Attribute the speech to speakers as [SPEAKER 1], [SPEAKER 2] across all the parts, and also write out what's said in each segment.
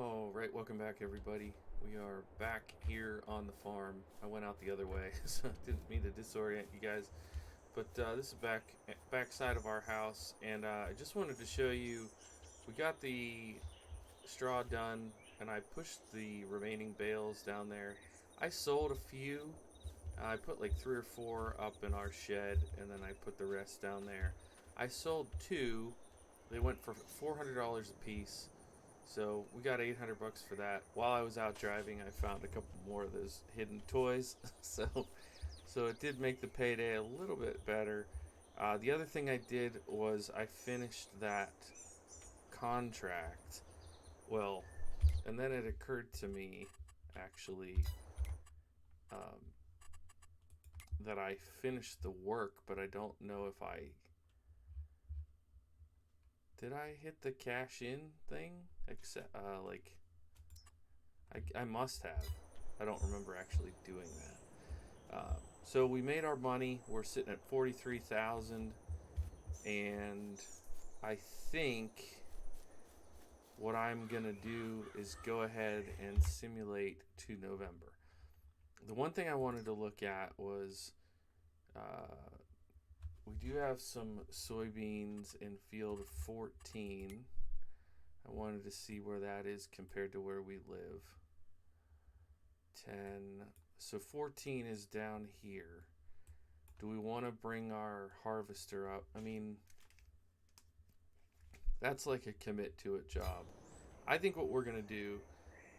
[SPEAKER 1] All right, welcome back, everybody. We are back here on the farm. I went out the other way, so I didn't mean to disorient you guys. But this is back side of our house, and I just wanted to show you. We got the straw done, and I pushed the remaining bales down there. I sold a few. I put like 3 or 4 up in our shed, and then I put the rest down there. I sold two. They went for $400 a piece. So we got 800 bucks for that. While I was out driving, I found a couple more of those hidden toys. so it did make the payday a little bit better. The other thing I did was I finished that contract. Well, and then it occurred to me, actually, um, that I finished the work, but I don't know if I did. I hit the cash in thing, except I must have. I don't remember actually doing that. So we made our money. We're sitting at 43,000, and I think what I'm gonna do is go ahead and simulate to November. The one thing I wanted to look at was we do have some soybeans in field 14. I wanted to see where that is compared to where we live. 10. So 14 is down here. Do we want to bring our harvester up? I mean, that's like a commit to it job. I think what we're going to do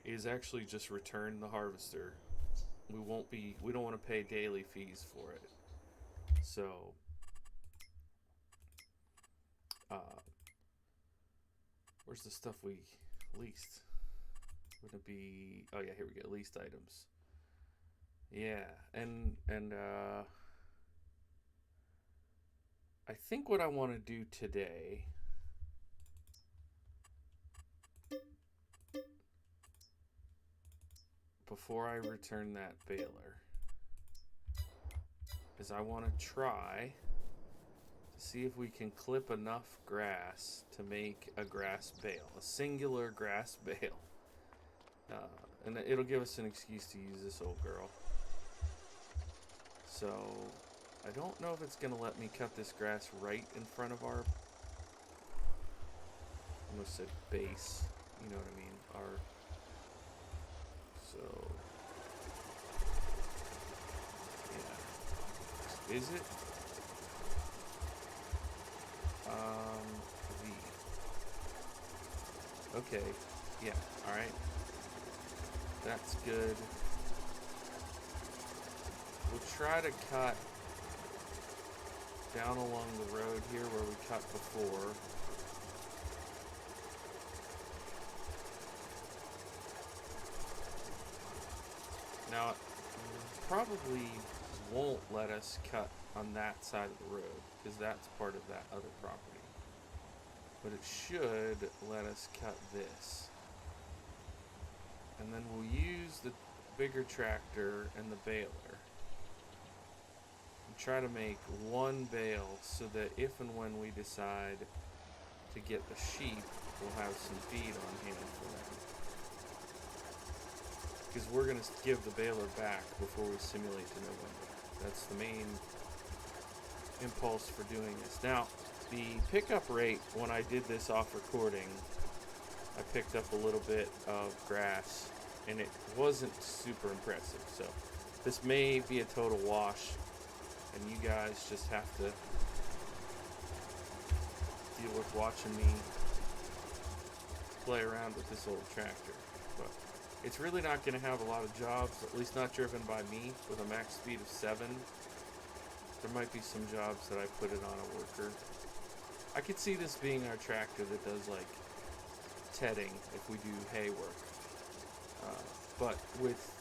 [SPEAKER 1] is actually just return the harvester. We don't want to pay daily fees for it. So, uh, where's the stuff we leased? Wouldn't it be, oh yeah, here we go, leased items. Yeah, and I think what I want to do today before I return that baler is I want to try to see if we can clip enough grass to make a grass bale, a singular grass bale. And it'll give us an excuse to use this old girl. So I don't know if it's going to let me cut this grass right in front of our, I almost said base, you know what I mean, so, yeah, is it, okay, yeah, alright, that's good. We'll try to cut down along the road here where we cut before. Now, it probably won't let us cut on that side of the road because that's part of that other property. But it should let us cut this. And then we'll use the bigger tractor and the baler. And try to make one bale so that if and when we decide to get the sheep, we'll have some feed on hand for them. Because we're going to give the baler back before we simulate to November. That's the main impulse for doing this. Now, the pickup rate when I did this off recording, I picked up a little bit of grass, and it wasn't super impressive. So this may be a total wash, and you guys just have to deal with watching me play around with this old tractor. But it's really not going to have a lot of jobs, at least not driven by me, with a max speed of 7. There might be some jobs that I put it on a worker. I could see this being our tractor that does like tedding if we do hay work. But with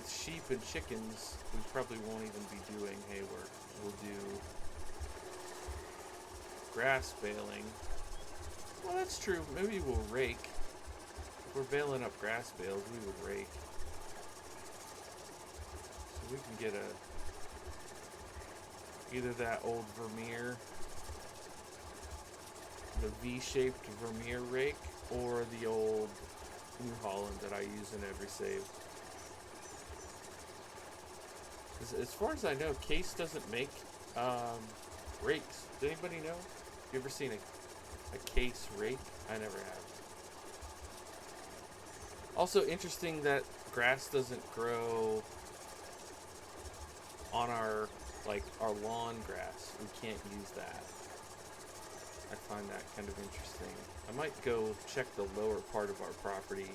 [SPEAKER 1] sheep and chickens, we probably won't even be doing hay work. We'll do grass baling. Well, that's true. Maybe we'll rake. If we're baling up grass bales, we would rake. So we can get either that old Vermeer the V-shaped Vermeer rake or the old New Holland that I use in every save. As far as I know, Case doesn't make rakes. Does anybody know? You ever seen a Case rake? I never have. Also interesting that grass doesn't grow on our lawn grass. We can't use that. I find that kind of interesting. I might go check the lower part of our property.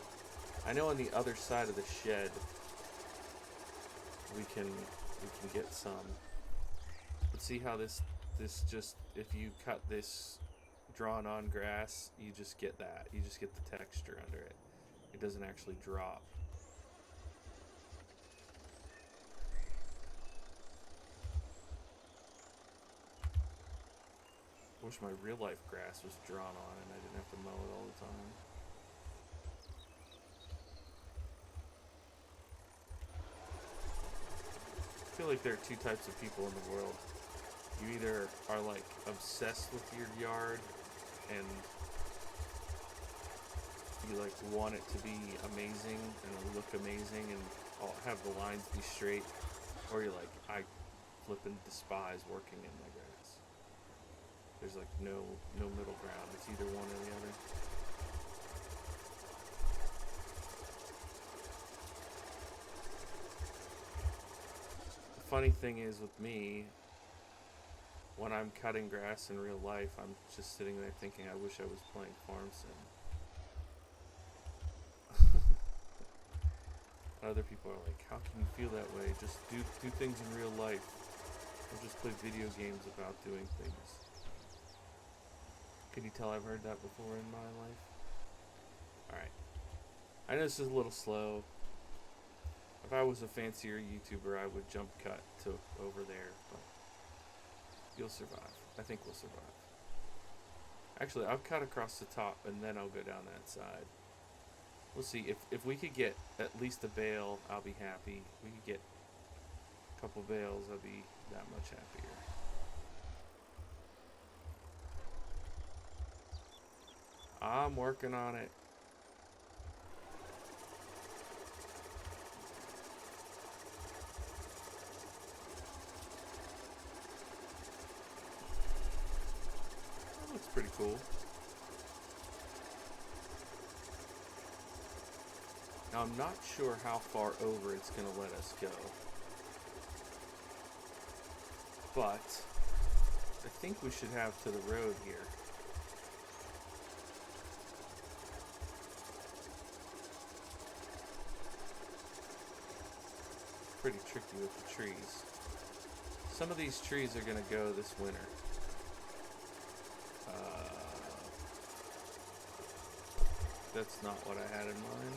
[SPEAKER 1] I know on the other side of the shed we can get some. But see how this just, if you cut this drawn on grass, you just get that. You just get the texture under it. It doesn't actually drop. I wish my real life grass was drawn on and I didn't have to mow it all the time. I feel like there are two types of people in the world. You either are like obsessed with your yard and you like want it to be amazing and look amazing and have the lines be straight, or you're like, I flippin' despise working in my grass. There's like no middle ground. It's either one or the other. The funny thing is with me, when I'm cutting grass in real life, I'm just sitting there thinking, I wish I was playing Farm Sim. Other people are like, how can you feel that way? Just do things in real life. Or just play video games about doing things. Can you tell I've heard that before in my life? Alright. I know this is a little slow. If I was a fancier YouTuber, I would jump cut to over there, but you'll survive. I think we'll survive. Actually, I'll cut across the top and then I'll go down that side. We'll see. If we could get at least a bale, I'll be happy. If we could get a couple bales, I'll be that much happier. I'm working on it. That looks pretty cool. Now, I'm not sure how far over it's going to let us go. But I think we should have to the road here. Pretty tricky with the trees. Some of these trees are going to go this winter. That's not what I had in mind.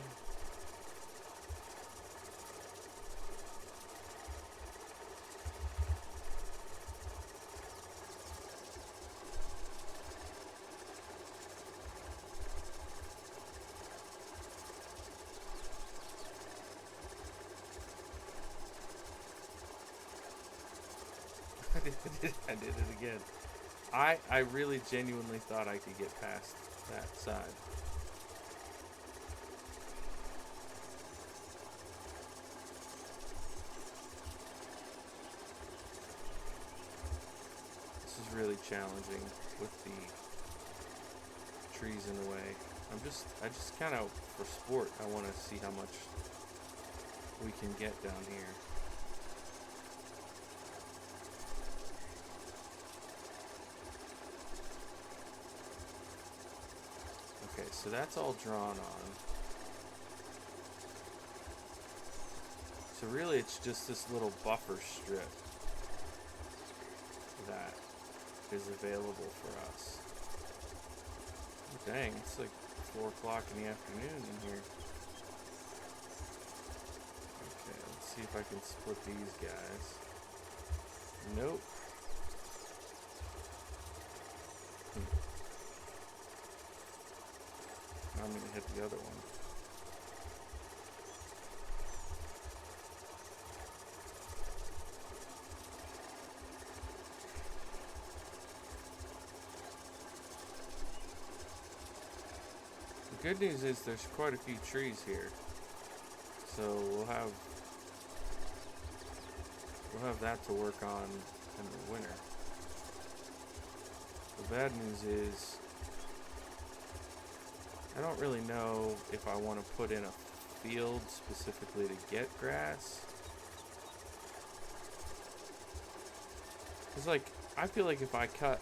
[SPEAKER 1] I did it again. I really genuinely thought I could get past that side. This is really challenging with the trees in the way. I just kind of, for sport, I want to see how much we can get down here. Okay, so that's all drawn on. So really it's just this little buffer strip that is available for us. Oh, dang, it's like 4 o'clock in the afternoon in here. Okay, let's see if I can split these guys. Nope. I'm going to hit the other one. good news is there's quite a few trees here, so we'll have that to work on in the winter. The bad news is I don't really know if I want to put in a field specifically to get grass. It's like, I feel like if I cut,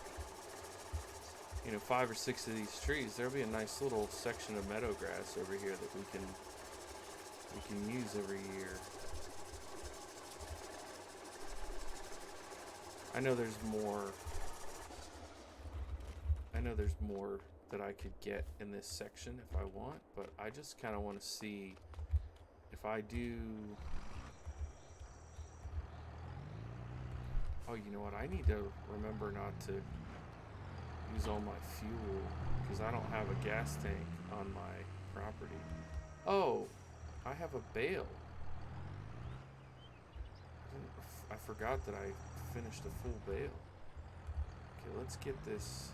[SPEAKER 1] 5 or 6 of these trees, there'll be a nice little section of meadow grass over here that we can use every year. I know there's more that I could get in this section if I want, but I just kind of want to see if I do. Oh, you know what? I need to remember not to use all my fuel because I don't have a gas tank on my property. Oh, I have a bale. I forgot that I finished a full bale. Okay, let's get this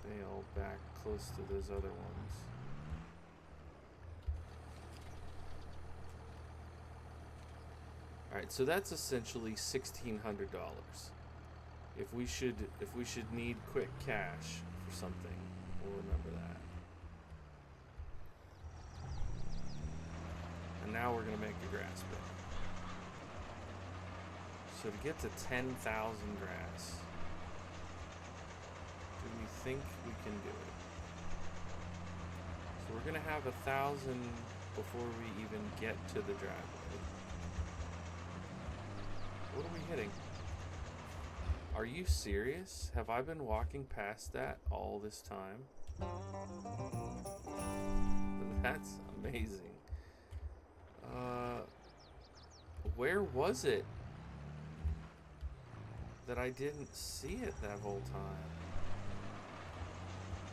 [SPEAKER 1] bale back close to those other ones. Alright, so that's essentially $1,600. If we should need quick cash for something, we'll remember that. And now we're gonna make a grass bed. So to get to 10,000 grass, do we think we can do it? So we're gonna have 1,000 before we even get to the driveway. What are we hitting? Are you serious? Have I been walking past that all this time? That's amazing. Where was it that I didn't see it that whole time?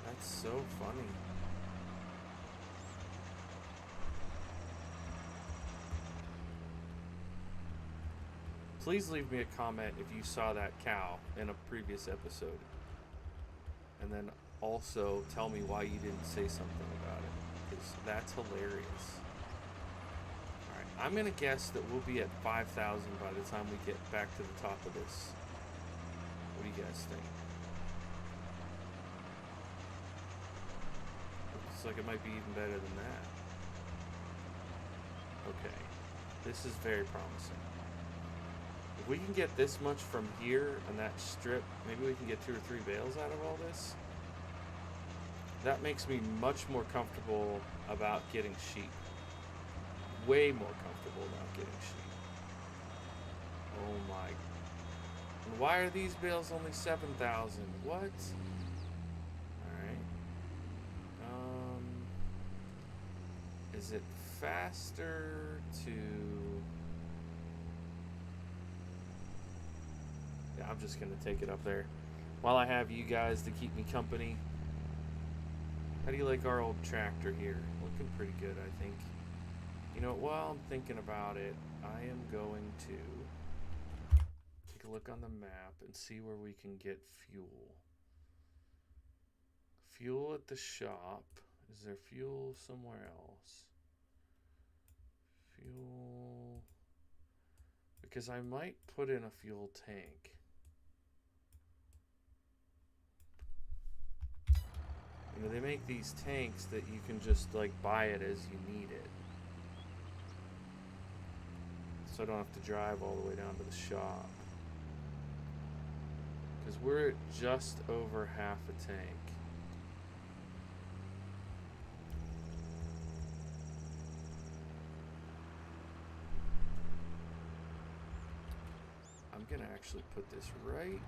[SPEAKER 1] That's so funny. Please leave me a comment if you saw that cow in a previous episode. And then also tell me why you didn't say something about it, because that's hilarious. Alright, I'm going to guess that we'll be at 5,000 by the time we get back to the top of this. What do you guys think? Looks like it might be even better than that. Okay, this is very promising. If we can get this much from here and that strip, maybe we can get 2 or 3 bales out of all this. That makes me much more comfortable about getting sheep. Way more comfortable about getting sheep. Oh my. And why are these bales only 7,000? What? Alright. Is it faster to... Yeah, I'm just going to take it up there. While I have you guys to keep me company. How do you like our old tractor here? Looking pretty good, I think. You know, while I'm thinking about it, I am going to take a look on the map and see where we can get fuel. Fuel at the shop. Is there fuel somewhere else? Fuel... Because I might put in a fuel tank. You know, they make these tanks that you can just, like, buy it as you need it. So I don't have to drive all the way down to the shop. Because we're at just over half a tank. I'm going to actually put this right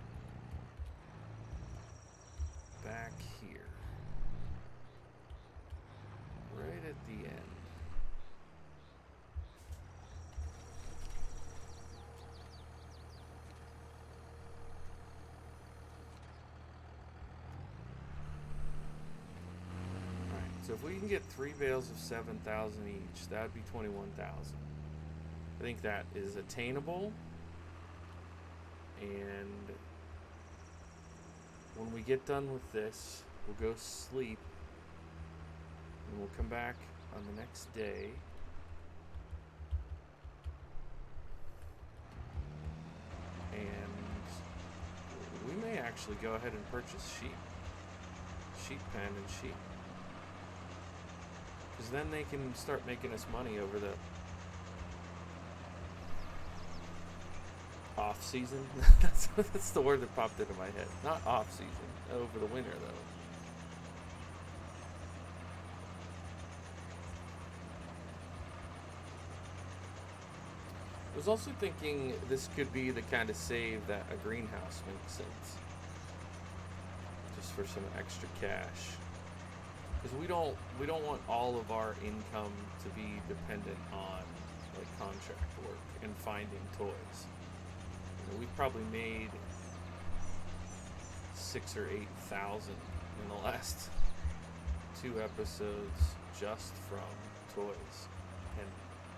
[SPEAKER 1] back here. Right at the end. Alright, so if we can get 3 bales of 7,000 each, that would be 21,000. I think that is attainable. And when we get done with this, we'll go sleep, and we'll come back on the next day. And we may actually go ahead and purchase sheep pen and sheep, because then they can start making us money over the off season. That's the word that popped into my head. Not off season, over the winter though. I was also thinking this could be the kind of save that a greenhouse makes sense, just for some extra cash, because we don't want all of our income to be dependent on like contract work and finding toys. You know, we've probably made 6,000 or 8,000 in the last 2 episodes just from toys, and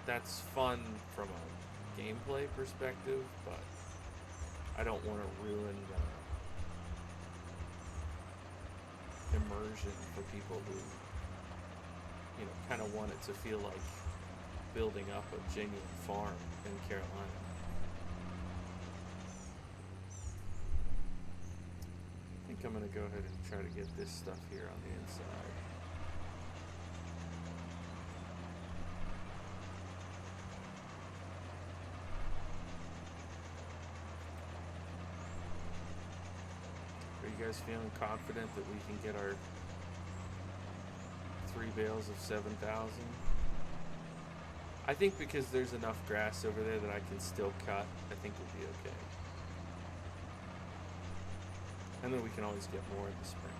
[SPEAKER 1] that's fun from a gameplay perspective, but I don't want to ruin the immersion for people who, you know, kind of want it to feel like building up a genuine farm in Carolina. I think I'm going to go ahead and try to get this stuff here on the inside. Are you guys feeling confident that we can get our 3 bales of 7,000? I think because there's enough grass over there that I can still cut, I think we'll be okay. And then we can always get more in the spring.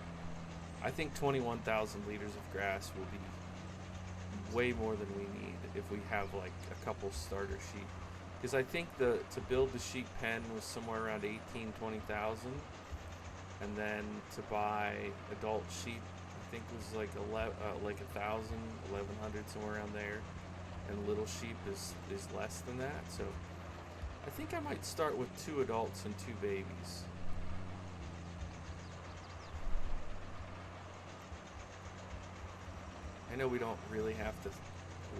[SPEAKER 1] I think 21,000 liters of grass will be way more than we need if we have like a couple starter sheep. Because I think to build the sheep pen was somewhere around 20,000. And then to buy adult sheep, I think was like 1,000, 1,100, somewhere around there. And little sheep is less than that. So I think I might start with 2 adults and 2 babies. I know we don't really have to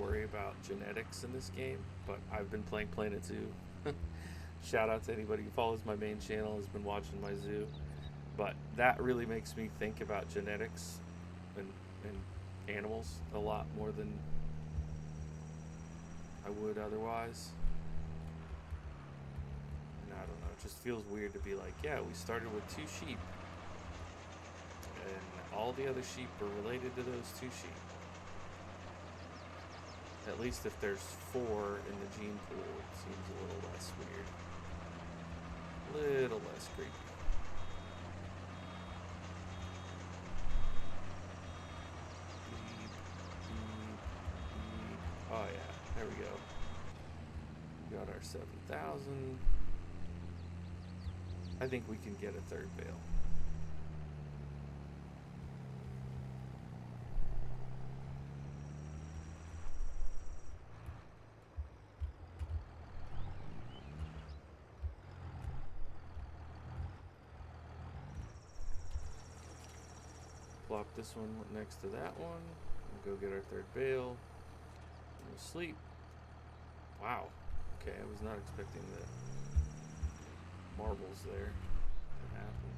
[SPEAKER 1] worry about genetics in this game, but I've been playing Planet Zoo. Shout out to anybody who follows my main channel, has been watching my zoo. But that really makes me think about genetics and animals a lot more than I would otherwise. And I don't know, it just feels weird to be like, yeah, we started with 2 sheep, and all the other sheep are related to those 2 sheep. At least if there's 4 in the gene pool, it seems a little less weird. Little less creepy. Oh yeah, there we go. We got our 7,000. I think we can get a 3rd bale. Plop this one next to that one. We'll go get our 3rd bale. We'll sleep. Wow. Okay, I was not expecting the marbles there to happen.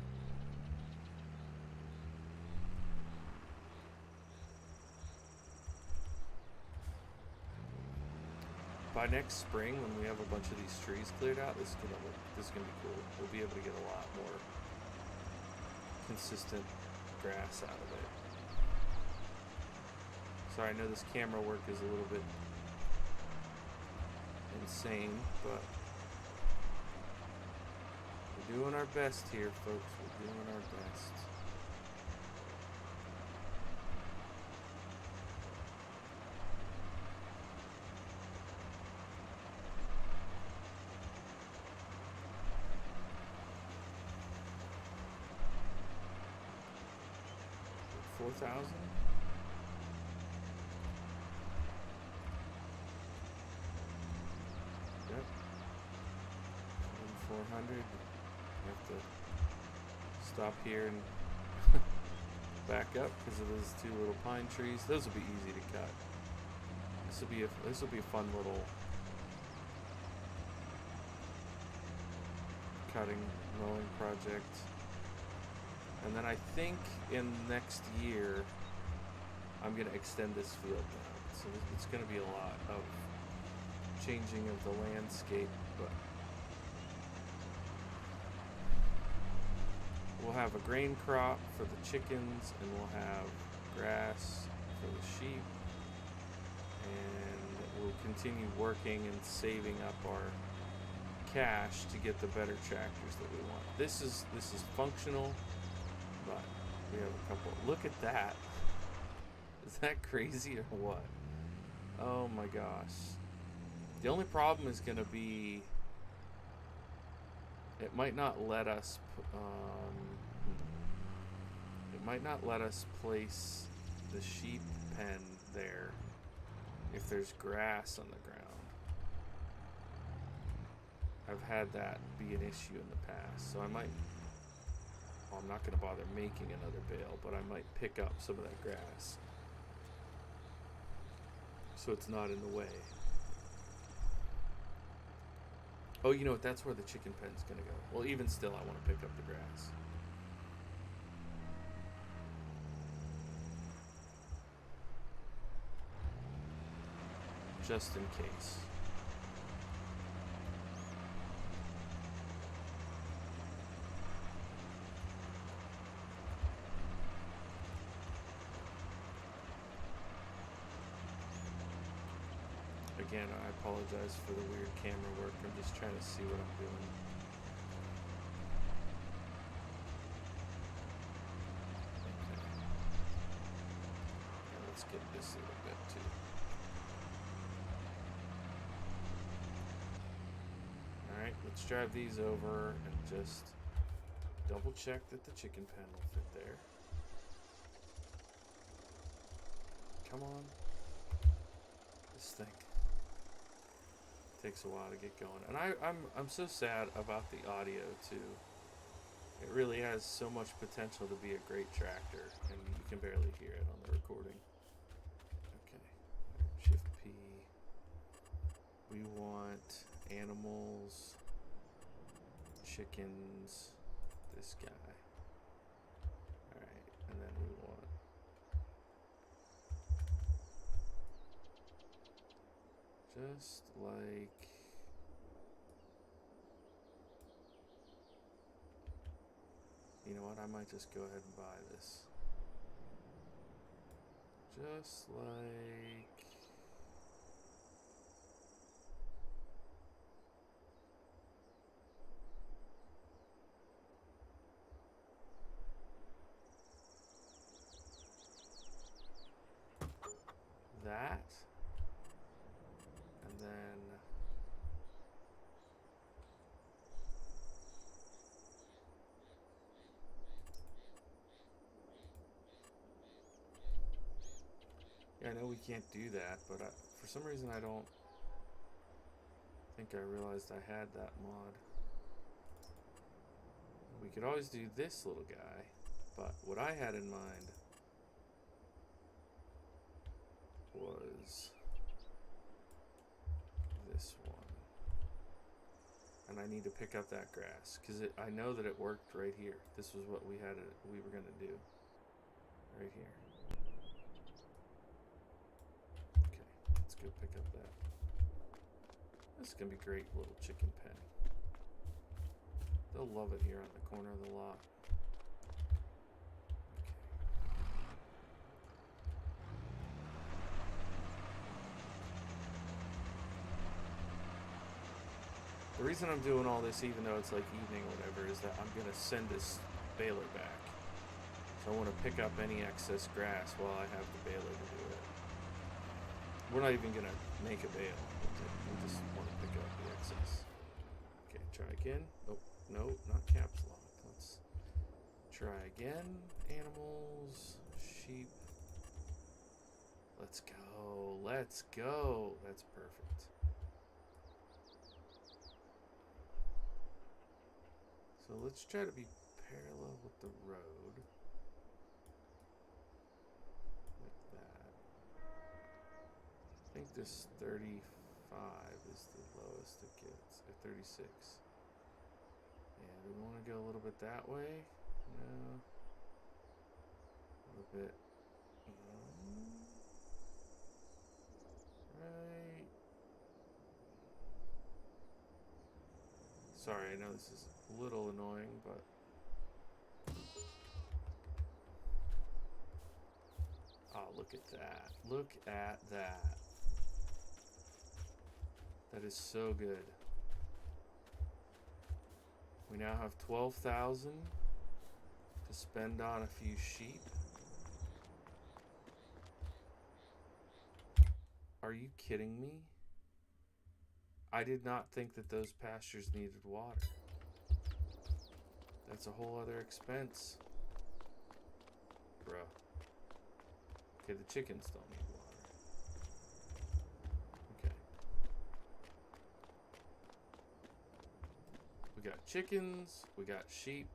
[SPEAKER 1] By next spring, when we have a bunch of these trees cleared out, this is gonna be cool. We'll be able to get a lot more consistent grass out of it. Sorry, I know this camera work is a little bit insane, but we're doing our best here, folks. We're doing our best. $4,000? Yep. 400. I have to stop here and back up because of those two little pine trees. Those will be easy to cut. This will be a fun little cutting mowing project. And then I think in next year I'm gonna extend this field now. So it's gonna be a lot of changing of the landscape, but we'll have a grain crop for the chickens, and we'll have grass for the sheep, and we'll continue working and saving up our cash to get the better tractors that we want. This is functional, but we have a couple. Look at that. Is that crazy or what? Oh my gosh. The only problem is going to be it might not let us place the sheep pen there if there's grass on the ground. I've had that be an issue in the past, so I'm not going to bother making another bale, but I might pick up some of that grass so it's not in the way. Oh, you know what? That's where the chicken pen's gonna go. Well, even still, I want to pick up the grass. Just in case. Again, I apologize for the weird camera work. I'm just trying to see what I'm doing. Okay. Now let's get this a little bit too. Alright, let's drive these over and just double check that the chicken pen will fit there. Come on. This thing takes a while to get going, and I'm so sad about the audio too. It really has so much potential to be a great tractor, and you can barely hear it on the recording. Okay, Shift P. We want animals, chickens, this guy. All right, and then we want just like you know what, I might just go ahead and buy this. Just like that. And then yeah, I know we can't do that, but for some reason I don't think I realized I had that mod. We could always do this little guy, but what I had in mind was this one. And I need to pick up that grass because I know that it worked right here. This was what we were going to do right here. Okay, let's go pick up that. This is going to be great little chicken pen. They'll love it here on the corner of the lot. The reason I'm doing all this, even though it's like evening or whatever, is that I'm going to send this baler back. So I want to pick up any excess grass while I have the baler to do it. We're not even going to make a bale. We just want to pick up the excess. Okay, try again. Oh, no, not caps lock. Let's try again. Animals, sheep. Let's go. Let's go. That's perfect. So let's try to be parallel with the road. this 35 is the lowest it gets, or 36. Yeah, do we want to go a little bit that way? No. A little bit. Right. Sorry, I know this is a little annoying, but oh, look at that. Look at that. That is so good. We now have 12,000 to spend on a few sheep. Are you kidding me? I did not think that those pastures needed water. That's a whole other expense. Bruh. Okay, the chickens don't need water. Okay. We got chickens, we got sheep.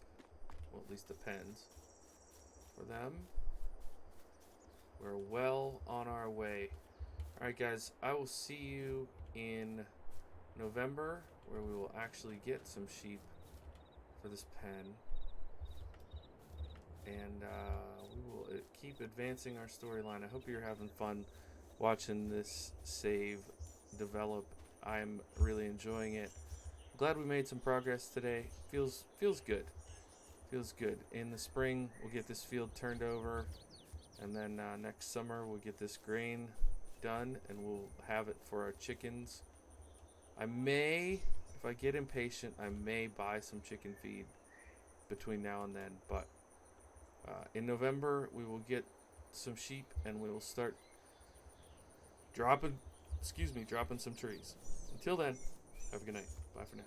[SPEAKER 1] Well, at least the pens for them. We're well on our way. Alright guys, I will see you in November, where we will actually get some sheep for this pen. And we will keep advancing our storyline. I hope you're having fun watching this save develop. I'm really enjoying it. Glad we made some progress today. Feels good. Feels good. In the spring, we'll get this field turned over, and then next summer we'll get this grain done, and we'll have it for our chickens. I may, if I get impatient, I may buy some chicken feed between now and then, but in November we will get some sheep and we will start dropping some trees. Until then, have a good night. Bye for now.